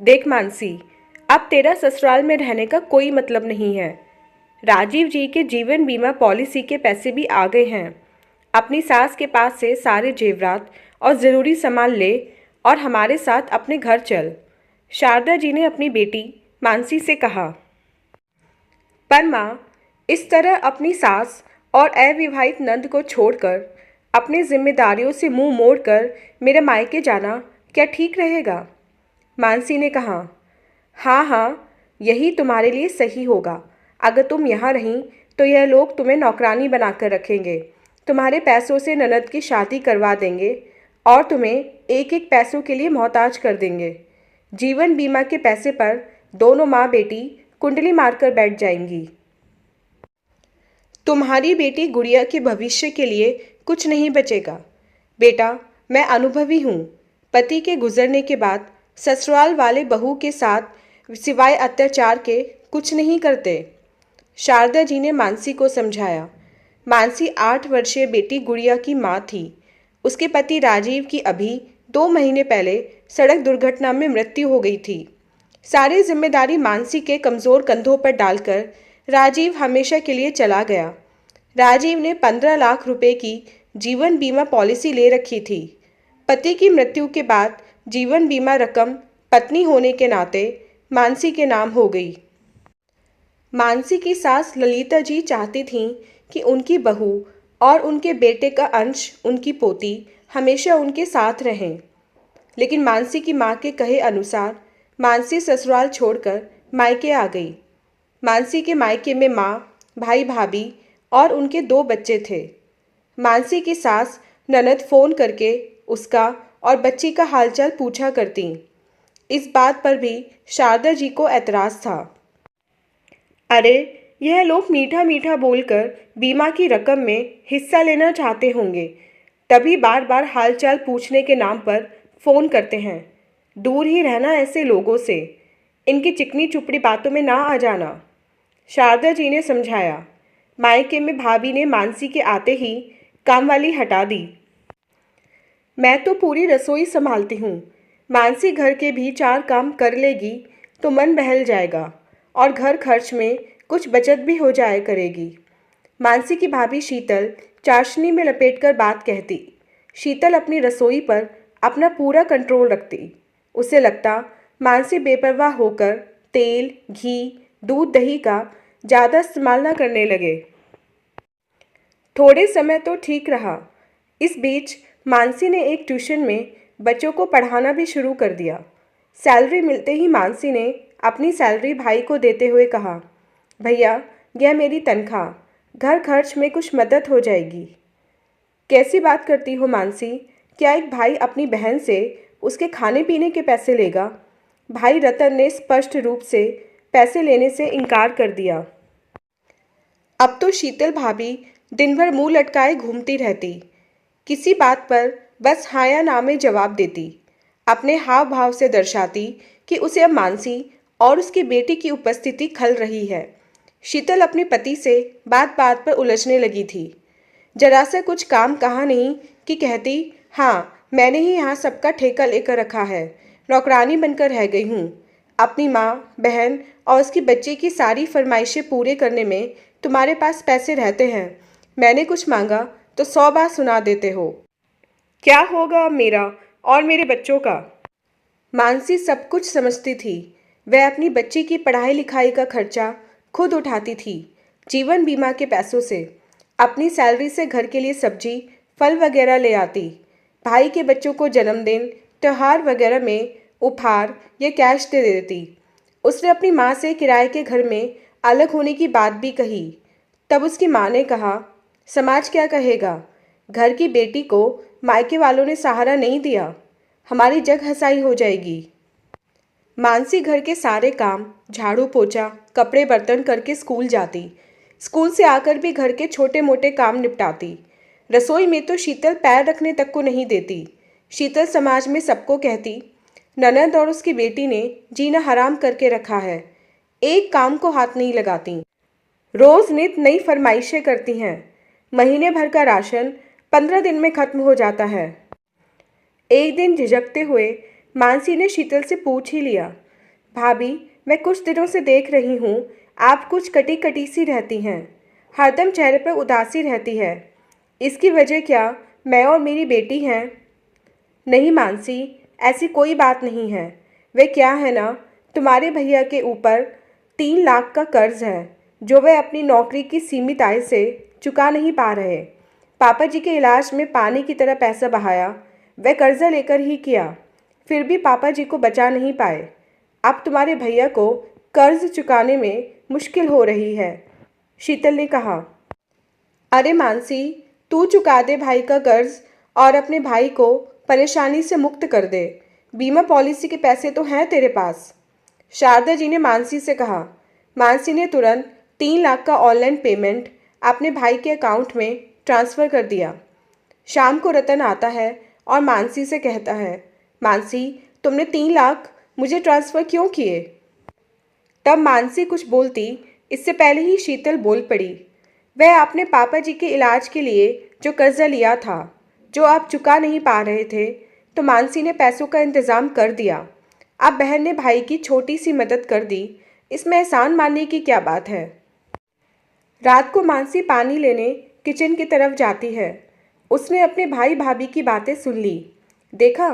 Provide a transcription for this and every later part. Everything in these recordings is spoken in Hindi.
देख मानसी, अब तेरा ससुराल में रहने का कोई मतलब नहीं है। राजीव जी के जीवन बीमा पॉलिसी के पैसे भी आ गए हैं। अपनी सास के पास से सारे जेवरात और ज़रूरी सामान ले और हमारे साथ अपने घर चल। शारदा जी ने अपनी बेटी मानसी से कहा। पर माँ, इस तरह अपनी सास और अविवाहित नंद को छोड़कर अपनी जिम्मेदारियों से मुंह मोड़कर मेरे मायके जाना क्या ठीक रहेगा? मानसी ने कहा। हाँ हाँ, यही तुम्हारे लिए सही होगा। अगर तुम यहाँ रहीं तो यह लोग तुम्हें नौकरानी बनाकर रखेंगे, तुम्हारे पैसों से ननद की शादी करवा देंगे और तुम्हें एक एक पैसों के लिए मोहताज कर देंगे। जीवन बीमा के पैसे पर दोनों माँ बेटी कुंडली मारकर बैठ जाएंगी। तुम्हारी बेटी गुड़िया के भविष्य के लिए कुछ नहीं बचेगा। बेटा, मैं अनुभवी हूँ। पति के गुजरने के बाद ससुराल वाले बहू के साथ सिवाय अत्याचार के कुछ नहीं करते। शारदा जी ने मानसी को समझाया। मानसी 8 वर्षीय बेटी गुड़िया की माँ थी। उसके पति राजीव की अभी 2 महीने पहले सड़क दुर्घटना में मृत्यु हो गई थी। सारी जिम्मेदारी मानसी के कमज़ोर कंधों पर डालकर राजीव हमेशा के लिए चला गया। राजीव ने 15 लाख रुपए की जीवन बीमा पॉलिसी ले रखी थी। पति की मृत्यु के बाद जीवन बीमा रकम पत्नी होने के नाते मानसी के नाम हो गई। मानसी की सास ललिता जी चाहती थीं कि उनकी बहू और उनके बेटे का अंश उनकी पोती हमेशा उनके साथ रहें, लेकिन मानसी की माँ के कहे अनुसार मानसी ससुराल छोड़कर मायके आ गई। मानसी के मायके में माँ, भाई भाभी और उनके 2 बच्चे थे। मानसी की सास ननद फ़ोन करके उसका और बच्ची का हालचाल पूछा करती। इस बात पर भी शारदा जी को ऐतराज़ था। अरे, यह लोग मीठा मीठा बोलकर बीमा की रकम में हिस्सा लेना चाहते होंगे, तभी बार बार हालचाल पूछने के नाम पर फ़ोन करते हैं। दूर ही रहना ऐसे लोगों से। इनकी चिकनी चुपड़ी बातों में ना आ जाना। शारदा जी ने समझाया। मायके में भाभी ने मानसी के आते ही कामवाली हटा दी। मैं तो पूरी रसोई संभालती हूँ। मानसी घर के भी 4 काम कर लेगी तो मन बहल जाएगा और घर खर्च में कुछ बचत भी हो जाया करेगी। मानसी की भाभी शीतल चाशनी में लपेटकर बात कहती। शीतल अपनी रसोई पर अपना पूरा कंट्रोल रखती। उसे लगता मानसी बेपरवाह होकर तेल, घी, दूध, दही का ज़्यादा इस्तेमाल न करने लगे। थोड़े समय तो ठीक रहा। इस बीच मानसी ने एक ट्यूशन में बच्चों को पढ़ाना भी शुरू कर दिया। सैलरी मिलते ही मानसी ने अपनी सैलरी भाई को देते हुए कहा, भैया, यह मेरी तनख्वाह, घर खर्च में कुछ मदद हो जाएगी। कैसी बात करती हो मानसी? क्या एक भाई अपनी बहन से उसके खाने पीने के पैसे लेगा? भाई रतन ने स्पष्ट रूप से पैसे लेने से इनकार कर दिया। अब तो शीतल भाभी दिन भर मुंह लटकाए घूमती रहती। किसी बात पर बस हाँ या ना में जवाब देती। अपने हाव भाव से दर्शाती कि उसे अब मानसी और उसकी बेटी की उपस्थिति खल रही है। शीतल अपने पति से बात बात पर उलझने लगी थी। जरा सा कुछ काम कहा नहीं कि कहती, हाँ, मैंने ही यहाँ सबका ठेका लेकर रखा है, नौकरानी बनकर रह गई हूँ। अपनी माँ, बहन और उसकी बच्ची की सारी फरमाइशें पूरे करने में तुम्हारे पास पैसे रहते हैं। मैंने कुछ मांगा तो 100 बार सुना देते हो। क्या होगा मेरा और मेरे बच्चों का? मानसी सब कुछ समझती थी। वह अपनी बच्ची की पढ़ाई लिखाई का खर्चा खुद उठाती थी, जीवन बीमा के पैसों से। अपनी सैलरी से घर के लिए सब्जी, फल वगैरह ले आती। भाई के बच्चों को जन्मदिन, त्योहार वगैरह में उपहार या कैश दे देती। उसने अपनी माँ से किराए के घर में अलग होने की बात भी कही। तब उसकी माँ ने कहा, समाज क्या कहेगा? घर की बेटी को मायके वालों ने सहारा नहीं दिया, हमारी जग हंसाई हो जाएगी। मानसी घर के सारे काम, झाड़ू पोछा, कपड़े बर्तन करके स्कूल जाती। स्कूल से आकर भी घर के छोटे मोटे काम निपटाती। रसोई में तो शीतल पैर रखने तक को नहीं देती। शीतल समाज में सबको कहती, ननद और उसकी बेटी ने जीना हराम करके रखा है, एक काम को हाथ नहीं लगाती। रोज़ नित नई फरमाइशें करती हैं। महीने भर का राशन 15 दिन में खत्म हो जाता है। एक दिन झिझकते हुए मानसी ने शीतल से पूछ ही लिया, भाभी, मैं कुछ दिनों से देख रही हूँ आप कुछ कटी कटी सी रहती हैं। हरदम चेहरे पर उदासी रहती है। इसकी वजह क्या मैं और मेरी बेटी हैं? नहीं मानसी, ऐसी कोई बात नहीं है। वे क्या है ना, तुम्हारे भैया के ऊपर 3 लाख का कर्ज है जो वे अपनी नौकरी की सीमित आय से चुका नहीं पा रहे। पापा जी के इलाज में पानी की तरह पैसा बहाया, वे कर्जा लेकर ही किया, फिर भी पापा जी को बचा नहीं पाए। अब तुम्हारे भैया को कर्ज चुकाने में मुश्किल हो रही है, शीतल ने कहा। अरे मानसी, तू चुका दे भाई का कर्ज और अपने भाई को परेशानी से मुक्त कर दे। बीमा पॉलिसी के पैसे तो हैं तेरे पास, शारदा जी ने मानसी से कहा। मानसी ने तुरंत 3 लाख का ऑनलाइन पेमेंट अपने भाई के अकाउंट में ट्रांसफ़र कर दिया। शाम को रतन आता है और मानसी से कहता है, मानसी, तुमने 3 लाख मुझे ट्रांसफ़र क्यों किए? तब मानसी कुछ बोलती, इससे पहले ही शीतल बोल पड़ी। वह अपने पापा जी के इलाज के लिए जो कर्जा लिया था, जो आप चुका नहीं पा रहे थे, तो मानसी ने पैसों का इंतज़ाम कर दिया। अब बहन ने भाई की छोटी सी मदद कर दी, इसमें एहसान मानने की क्या बात है? रात को मानसी पानी लेने किचन की तरफ जाती है। उसने अपने भाई भाभी की बातें सुन ली। देखा,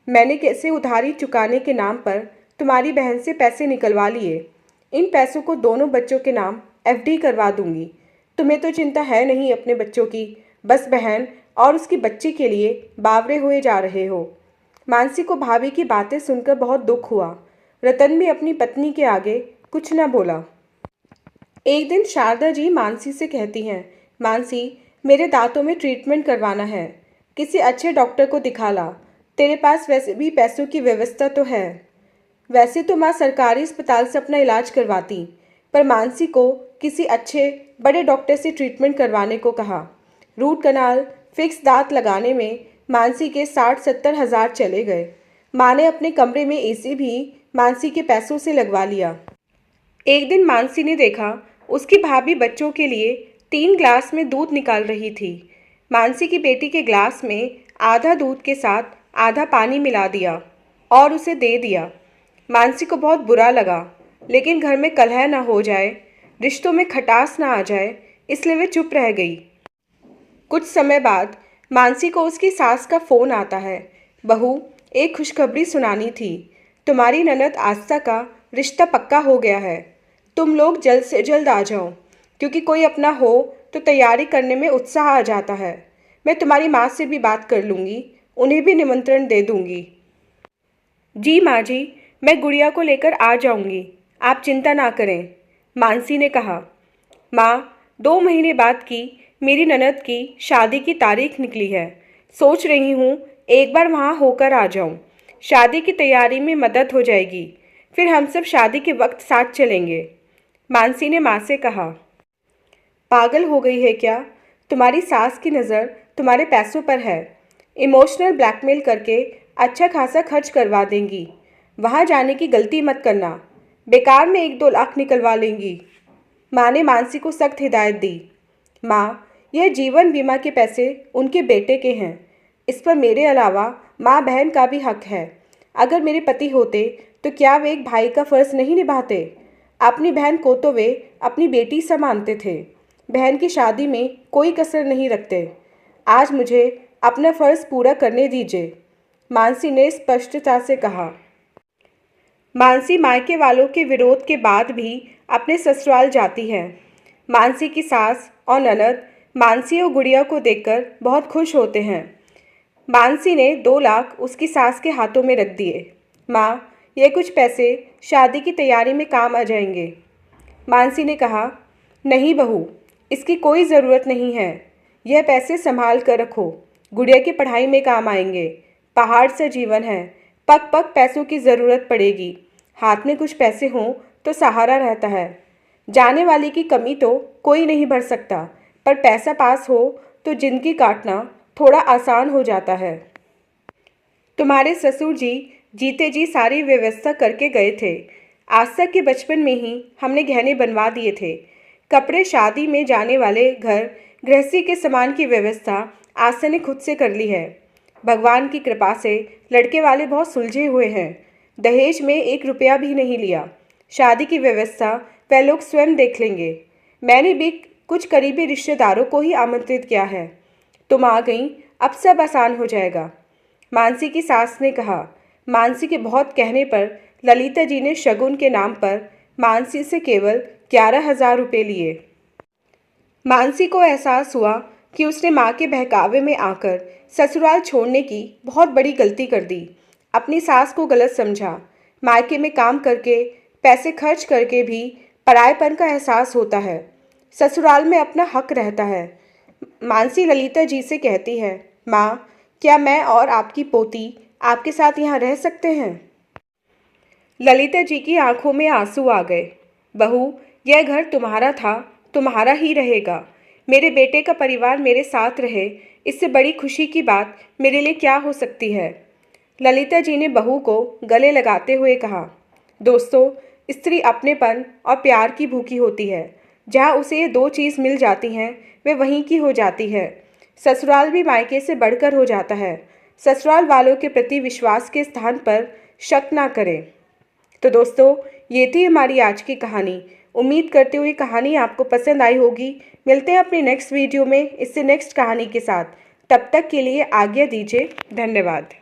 मैंने कैसे उधारी चुकाने के नाम पर तुम्हारी बहन से पैसे निकलवा लिए। इन पैसों को दोनों बच्चों के नाम एफडी करवा दूंगी। तुम्हें तो चिंता है नहीं अपने बच्चों की, बस बहन और उसकी बच्ची के लिए बावरे हुए जा रहे हो। मानसी को भाभी की बातें सुनकर बहुत दुख हुआ। रतन भी अपनी पत्नी के आगे कुछ न बोला। एक दिन शारदा जी मानसी से कहती हैं, मानसी, मेरे दांतों में ट्रीटमेंट करवाना है, किसी अच्छे डॉक्टर को दिखा ला। तेरे पास वैसे भी पैसों की व्यवस्था तो है। वैसे तो माँ सरकारी अस्पताल से अपना इलाज करवाती, पर मानसी को किसी अच्छे बड़े डॉक्टर से ट्रीटमेंट करवाने को कहा। रूट कनाल, फिक्स दांत लगाने में मानसी के 60-70 हज़ार चले गए। माँ ने अपने कमरे में एसी भी मानसी के पैसों से लगवा लिया। एक दिन मानसी ने देखा उसकी भाभी बच्चों के लिए 3 ग्लास में दूध निकाल रही थी। मानसी की बेटी के ग्लास में आधा दूध के साथ आधा पानी मिला दिया और उसे दे दिया। मानसी को बहुत बुरा लगा, लेकिन घर में कलह ना हो जाए, रिश्तों में खटास ना आ जाए, इसलिए वे चुप रह गई। कुछ समय बाद मानसी को उसकी सास का फ़ोन आता है। बहू, एक खुशखबरी सुनानी थी। तुम्हारी ननद आस्था का रिश्ता पक्का हो गया है। तुम लोग जल्द से जल्द आ जाओ, क्योंकि कोई अपना हो तो तैयारी करने में उत्साह आ जाता है। मैं तुम्हारी माँ से भी बात कर लूँगी, उन्हें भी निमंत्रण दे दूँगी। जी माँ जी, मैं गुड़िया को लेकर आ जाऊँगी, आप चिंता ना करें, मानसी ने कहा। माँ, 2 महीने बाद की मेरी ननद की शादी की तारीख निकली है। सोच रही हूँ एक बार वहाँ होकर आ जाऊँ। शादी की तैयारी में मदद हो जाएगी, फिर हम सब शादी के वक्त साथ चलेंगे, मानसी ने माँ से कहा। पागल हो गई है क्या? तुम्हारी सास की नज़र तुम्हारे पैसों पर है। इमोशनल ब्लैकमेल करके अच्छा खासा खर्च करवा देंगी। वहाँ जाने की गलती मत करना, बेकार में 1-2 लाख निकलवा लेंगी। माँ ने मानसी को सख्त हिदायत दी। माँ, यह जीवन बीमा के पैसे उनके बेटे के हैं। इस पर मेरे अलावा माँ बहन का भी हक है। अगर मेरे पति होते तो क्या वे एक भाई का फ़र्ज़ नहीं निभाते? अपनी बहन को तो वे अपनी बेटी सा मानते थे। बहन की शादी में कोई कसर नहीं रखते। आज मुझे अपना फ़र्ज़ पूरा करने दीजिए, मानसी ने स्पष्टता से कहा। मानसी मायके वालों के विरोध के बाद भी अपने ससुराल जाती है। मानसी की सास और ननद मानसी और गुड़िया को देखकर बहुत खुश होते हैं। मानसी ने 2 लाख उसकी सास के हाथों में रख दिए। माँ, ये कुछ पैसे शादी की तैयारी में काम आ जाएंगे। मानसी ने कहा, नहीं बहू, इसकी कोई ज़रूरत नहीं है। यह पैसे संभाल कर रखो, गुड़िया की पढ़ाई में काम आएंगे। पहाड़ से जीवन है, पग पग पैसों की ज़रूरत पड़ेगी। हाथ में कुछ पैसे हों तो सहारा रहता है। जाने वाले की कमी तो कोई नहीं भर सकता, पर पैसा पास हो तो जिंदगी काटना थोड़ा आसान हो जाता है। तुम्हारे ससुर जी जीते जी सारी व्यवस्था करके गए थे। आज तक के बचपन में ही हमने गहने बनवा दिए थे। कपड़े, शादी में जाने वाले घर गृहस्थी के सामान की व्यवस्था आस्था ने खुद से कर ली है। भगवान की कृपा से लड़के वाले बहुत सुलझे हुए हैं। दहेज में 1 रुपया भी नहीं लिया। शादी की व्यवस्था वह लोग स्वयं देख लेंगे। मैंने भी कुछ करीबी रिश्तेदारों को ही आमंत्रित किया है। तुम आ गई, अब सब आसान हो जाएगा, मानसी की सास ने कहा। मानसी के बहुत कहने पर ललिता जी ने शगुन के नाम पर मानसी से केवल 11,000 रुपये लिए। मानसी को एहसास हुआ कि उसने माँ के बहकावे में आकर ससुराल छोड़ने की बहुत बड़ी गलती कर दी। अपनी सास को गलत समझा। मायके में काम करके पैसे खर्च करके भी परायेपन का एहसास होता है। ससुराल में अपना हक रहता है। मानसी ललिता जी से कहती है, माँ, क्या मैं और आपकी पोती आपके साथ यहाँ रह सकते हैं? ललिता जी की आंखों में आंसू आ गए। बहू, यह घर तुम्हारा था, तुम्हारा ही रहेगा। मेरे बेटे का परिवार मेरे साथ रहे, इससे बड़ी खुशी की बात मेरे लिए क्या हो सकती है? ललिता जी ने बहू को गले लगाते हुए कहा। दोस्तों, स्त्री अपनेपन और प्यार की भूखी होती है। जहाँ उसे ये 2 चीज़ मिल जाती हैं, वे वहीं की हो जाती है। ससुराल भी मायके से बढ़कर हो जाता है। ससुराल वालों के प्रति विश्वास के स्थान पर शक ना करें। तो दोस्तों, ये थी हमारी आज की कहानी। उम्मीद करती हूँ ये कहानी आपको पसंद आई होगी। मिलते हैं अपनी नेक्स्ट वीडियो में इससे नेक्स्ट कहानी के साथ। तब तक के लिए आज्ञा दीजिए। धन्यवाद।